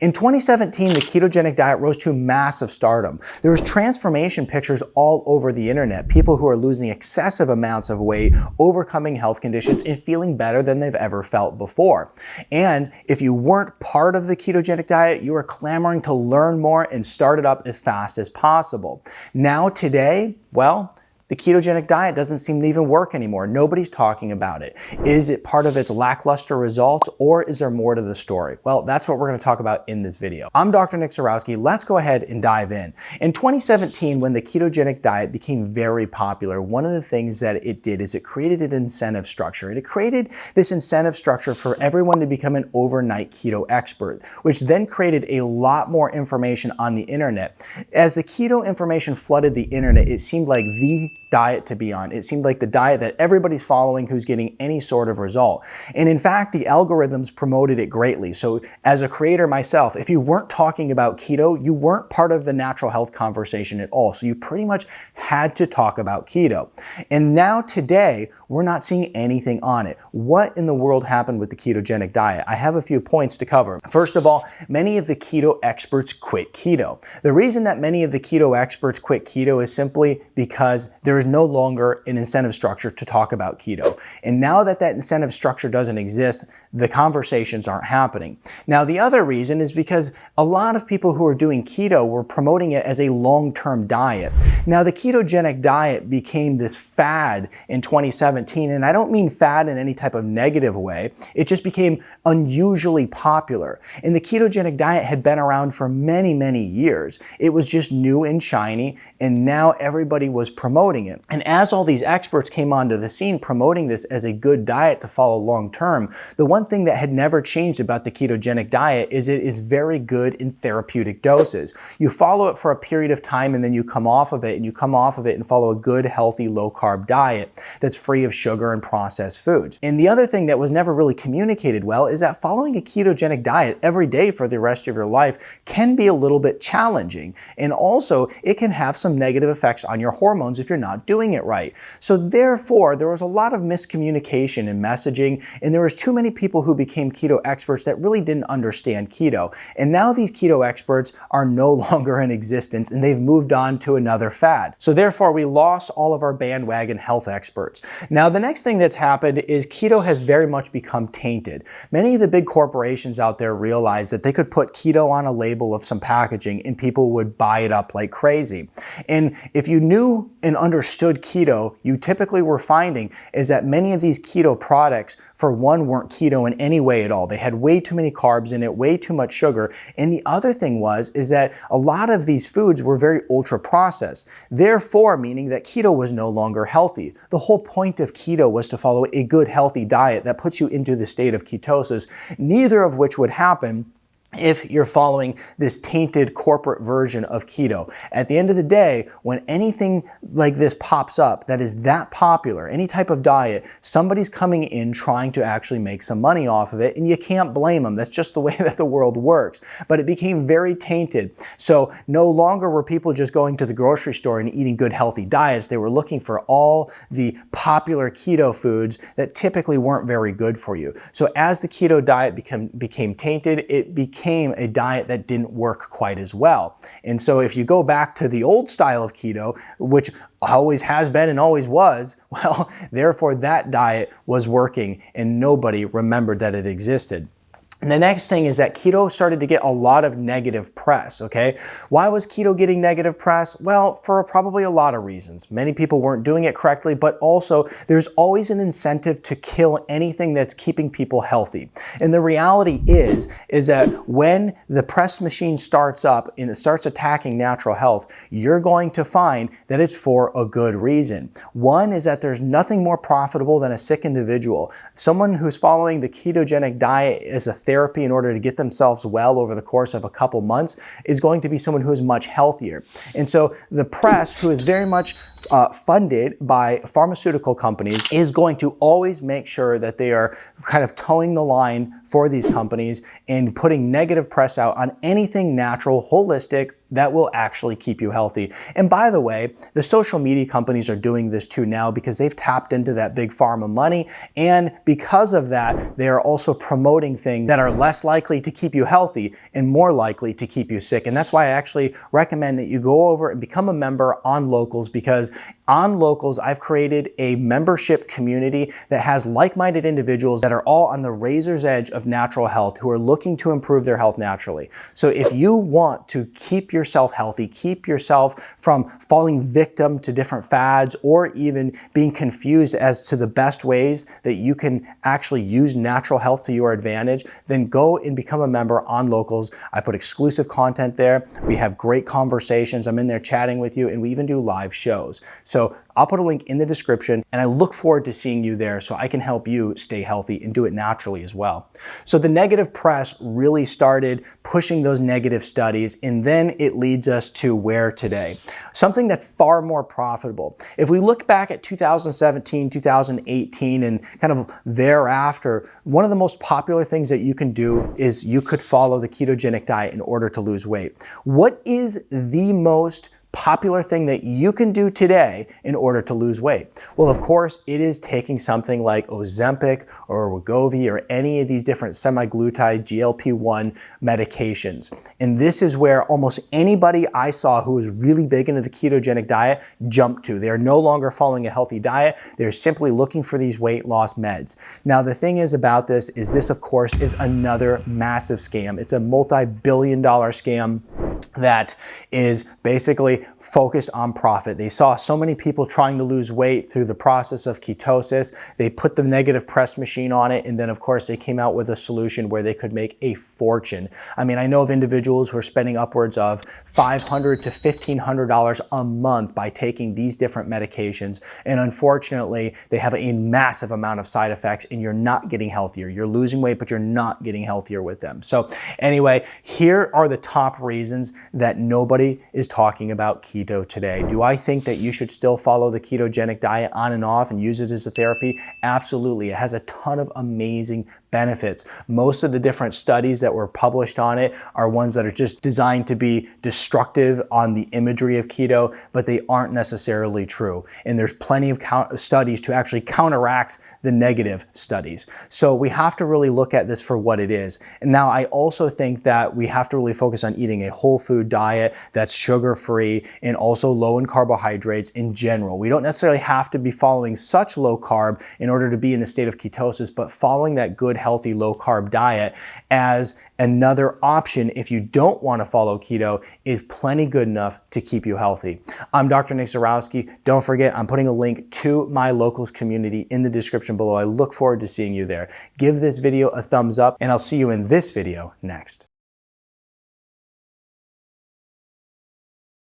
In 2017, the ketogenic diet rose to massive stardom. There was transformation pictures all over the internet, people who are losing excessive amounts of weight, overcoming health conditions, and feeling better than they've ever felt before. And if you weren't part of the ketogenic diet, you were clamoring to learn more and start it up as fast as possible. Now today, well, the ketogenic diet doesn't seem to even work anymore. Nobody's talking about it. Is it part of its lackluster results, or is there more to the story? Well, that's what we're going to talk about in this video. I'm Dr. Nick Zarowski. Let's go ahead and dive in. In 2017, when the ketogenic diet became very popular, one of the things that it did is it created an incentive structure. It created this incentive structure for everyone to become an overnight keto expert, which then created a lot more information on the internet. As the keto information flooded the internet, it seemed like the diet to be on. It seemed like the diet that everybody's following who's getting any sort of result. And in fact, the algorithms promoted it greatly. So as a creator myself, if you weren't talking about keto, you weren't part of the natural health conversation at all. So you pretty much had to talk about keto. And now today, we're not seeing anything on it. What in the world happened with the ketogenic diet? I have a few points to cover. First of all, many of the keto experts quit keto. The reason that many of the keto experts quit keto is simply because there is no longer an incentive structure to talk about keto. And now that that incentive structure doesn't exist, the conversations aren't happening. Now, the other reason is because a lot of people who are doing keto were promoting it as a long-term diet. Now, the ketogenic diet became this fad in 2017, and I don't mean fad in any type of negative way. It just became unusually popular. And the ketogenic diet had been around for many, many years. It was just new and shiny, and now everybody was promoting it. And as all these experts came onto the scene promoting this as a good diet to follow long term, the one thing that had never changed about the ketogenic diet is it is very good in therapeutic doses. You follow it for a period of time and then you come off of it, and you come off of it and follow a good, healthy, low-carb diet that's free of sugar and processed foods. And the other thing that was never really communicated well is that following a ketogenic diet every day for the rest of your life can be a little bit challenging. And also, it can have some negative effects on your hormones if you're not doing it right. So therefore, there was a lot of miscommunication in messaging, and there was too many people who became keto experts that really didn't understand keto. And now these keto experts are no longer in existence, and they've moved on to another fad. So therefore, we lost all of our bandwagon health experts. Now, the next thing that's happened is keto has very much become tainted. Many of the big corporations out there realized that they could put keto on a label of some packaging and people would buy it up like crazy. And if you knew and understood keto, you typically were finding is that many of these keto products, for one, weren't keto in any way at all. They had way too many carbs in it, way too much sugar. And the other thing is that a lot of these foods were very ultra processed. Therefore, meaning that keto was no longer healthy. The whole point of keto was to follow a good, healthy diet that puts you into the state of ketosis, neither of which would happen if you're following this tainted corporate version of keto. At the end of the day, when anything like this pops up that is that popular, any type of diet, somebody's coming in trying to actually make some money off of it, and you can't blame them. That's just the way that the world works. But it became very tainted. So no longer were people just going to the grocery store and eating good, healthy diets. They were looking for all the popular keto foods that typically weren't very good for you. So as the keto diet became tainted, it became a diet that didn't work quite as well. And so if you go back to the old style of keto, which always has been and always was, well, therefore that diet was working and nobody remembered that it existed. And the next thing is that keto started to get a lot of negative press, okay? Why was keto getting negative press? Well, for probably a lot of reasons. Many people weren't doing it correctly, but also there's always an incentive to kill anything that's keeping people healthy. And the reality is that when the press machine starts up and it starts attacking natural health, you're going to find that it's for a good reason. One is that there's nothing more profitable than a sick individual. Someone who's following the ketogenic diet as a therapy in order to get themselves well over the course of a couple months is going to be someone who is much healthier. And so the press, who is very much funded by pharmaceutical companies is going to always make sure that they are kind of towing the line for these companies and putting negative press out on anything natural, holistic, that will actually keep you healthy. And by the way, the social media companies are doing this too now because they've tapped into that big pharma money. And because of that, they are also promoting things that are less likely to keep you healthy and more likely to keep you sick. And that's why I actually recommend that you go over and become a member on Locals, because on Locals, I've created a membership community that has like-minded individuals that are all on the razor's edge of natural health, who are looking to improve their health naturally. So if you want to keep yourself healthy, keep yourself from falling victim to different fads or even being confused as to the best ways that you can actually use natural health to your advantage, then go and become a member on Locals. I put exclusive content there. We have great conversations. I'm in there chatting with you, and we even do live shows. So I'll put a link in the description, and I look forward to seeing you there so I can help you stay healthy and do it naturally as well. So the negative press really started pushing those negative studies, and then it leads us to where today? Something that's far more profitable. If we look back at 2017, 2018, and kind of thereafter, one of the most popular things that you can do is you could follow the ketogenic diet in order to lose weight. What is the most popular thing that you can do today in order to lose weight? Well, of course, it is taking something like Ozempic or Wegovy or any of these different semaglutide GLP-1 medications. And this is where almost anybody I saw who was really big into the ketogenic diet jumped to. They are no longer following a healthy diet. They're simply looking for these weight loss meds. Now, the thing is about this is this, of course, is another massive scam. It's a multi-billion-dollar scam that is basically focused on profit. They saw so many people trying to lose weight through the process of ketosis. They put the negative press machine on it, and then of course they came out with a solution where they could make a fortune. I mean, I know of individuals who are spending upwards of $500 to $1,500 a month by taking these different medications, and unfortunately they have a massive amount of side effects, and you're not getting healthier. You're losing weight, but you're not getting healthier with them. So anyway, here are the top reasons that nobody is talking about keto today. Do I think that you should still follow the ketogenic diet on and off and use it as a therapy? Absolutely. It has a ton of amazing benefits. Most of the different studies that were published on it are ones that are just designed to be destructive on the imagery of keto, but they aren't necessarily true. And there's plenty of studies to actually counteract the negative studies. So we have to really look at this for what it is. And now I also think that we have to really focus on eating a whole food diet that's sugar-free and also low in carbohydrates in general. We don't necessarily have to be following such low carb in order to be in a state of ketosis, but following that good, healthy, low carb diet as another option if you don't want to follow keto is plenty good enough to keep you healthy. I'm Dr. Nick Zarowski. Don't forget, I'm putting a link to my Locals community in the description below. I look forward to seeing you there. Give this video a thumbs up, and I'll see you in this video next.